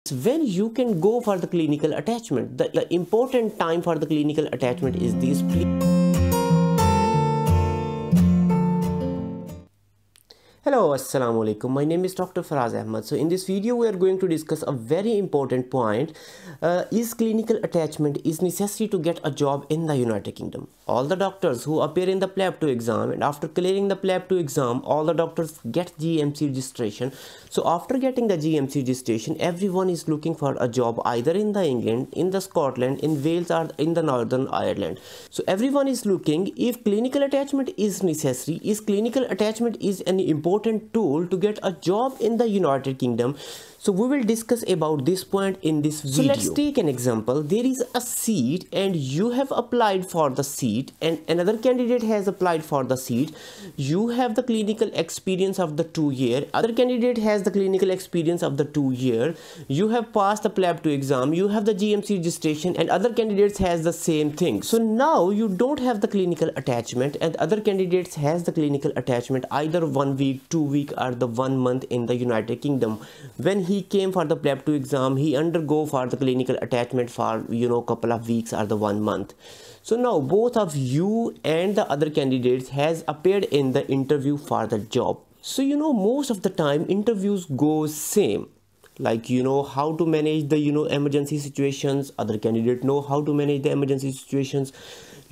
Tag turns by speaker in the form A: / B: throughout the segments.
A: when you can go for the clinical attachment. The important time for the clinical attachment is this. Hello, assalamu alaikum. My name is Dr. Faraz Ahmad. So in this video we are going to discuss a very important point. Is clinical attachment is necessary to get a job in the United Kingdom? All the doctors who appear in the PLAB 2 exam, and after clearing the PLAB 2 exam, all the doctors get GMC registration. So after getting the GMC registration, everyone is looking for a job either in the England, in the Scotland, in Wales, or in the Northern Ireland. So everyone is looking if clinical attachment is necessary. Is clinical attachment is an important tool to get a job in the United Kingdom? So we will discuss about this point in this video. So let's take an example. There is a seat and you have applied for the seat and another candidate has applied for the seat. You have the clinical experience of the 2 year. Other candidate has the clinical experience of the 2 year. You have passed the PLAB 2 exam. You have the GMC registration and other candidates has the same thing. So now you don't have the clinical attachment and other candidates has the clinical attachment either 1 week, 2 week or the 1 month in the United Kingdom. When he came for the PLAB 2 exam, he undergo for the clinical attachment for couple of weeks or the 1 month. So now both of you and the other candidates has appeared in the interview for the job. So most of the time interviews go same, like how to manage the emergency situations. Other candidate know how to manage the emergency situations.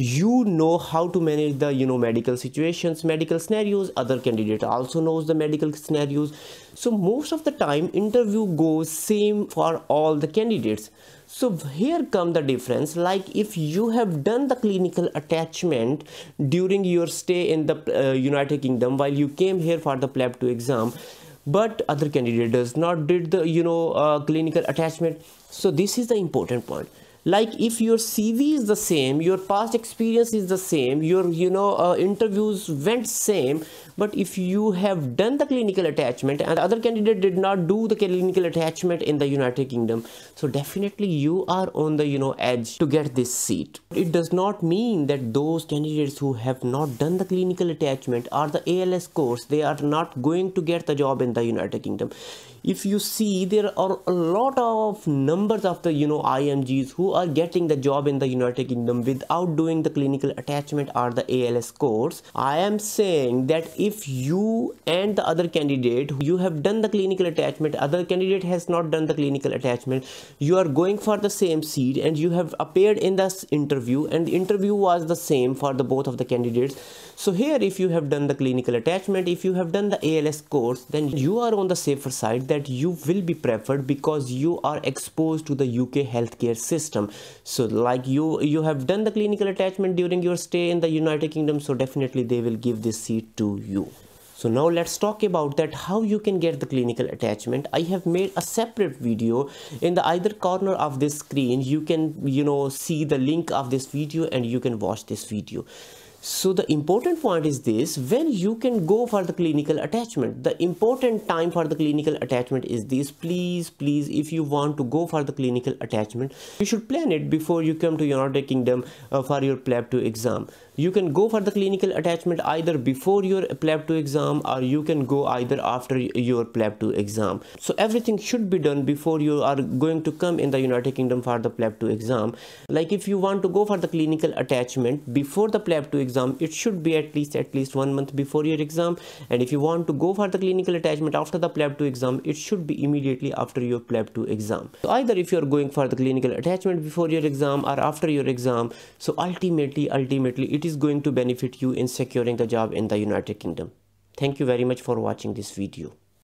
A: You know how to manage the medical situations, medical scenarios. Other candidate also knows the medical scenarios. So most of the time interview goes same for all the candidates. So here come the difference. Like if you have done the clinical attachment during your stay in the United Kingdom while you came here for the PLAB 2 exam, but other candidate does not did the clinical attachment. So this is the important point. Like if your CV is the same, your past experience is the same, your interviews went same, but if you have done the clinical attachment and the other candidate did not do the clinical attachment in the United Kingdom, so definitely you are on the edge to get this seat. It does not mean that those candidates who have not done the clinical attachment or the ALS course, they are not going to get the job in the United Kingdom. If you see, there are a lot of numbers of the IMGs who are getting the job in the United Kingdom without doing the clinical attachment or the ALS course. I am saying that if you and the other candidate, you have done the clinical attachment, other candidate has not done the clinical attachment, you are going for the same seat and you have appeared in this interview and the interview was the same for the both of the candidates. So here if you have done the clinical attachment, if you have done the ALS course, then you are on the safer side that you will be preferred because you are exposed to the UK healthcare system. So like you have done the clinical attachment during your stay in the United Kingdom, so definitely they will give this seat to you. So now let's talk about that how you can get the clinical attachment. I have made a separate video. In the either corner of this screen you can see the link of this video and you can watch this video. So the important point is this: when you can go for the clinical attachment, the important time for the clinical attachment is this. Please, if you want to go for the clinical attachment, you should plan it before you come to United Kingdom for your PLAB 2 exam. You can go for the clinical attachment either before your PLAB 2 exam or you can go either after your PLAB 2 exam. So everything should be done before you are going to come in the United Kingdom for the PLAB 2 exam. Like if you want to go for the clinical attachment before the PLAB 2 exam, it should be at least 1 month before your exam. And if you want to go for the clinical attachment after the PLAB 2 exam, it should be immediately after your PLAB 2 exam. So either if you are going for the clinical attachment before your exam or after your exam, so ultimately it is going to benefit you in securing the job in the United Kingdom. Thank you very much for watching this video.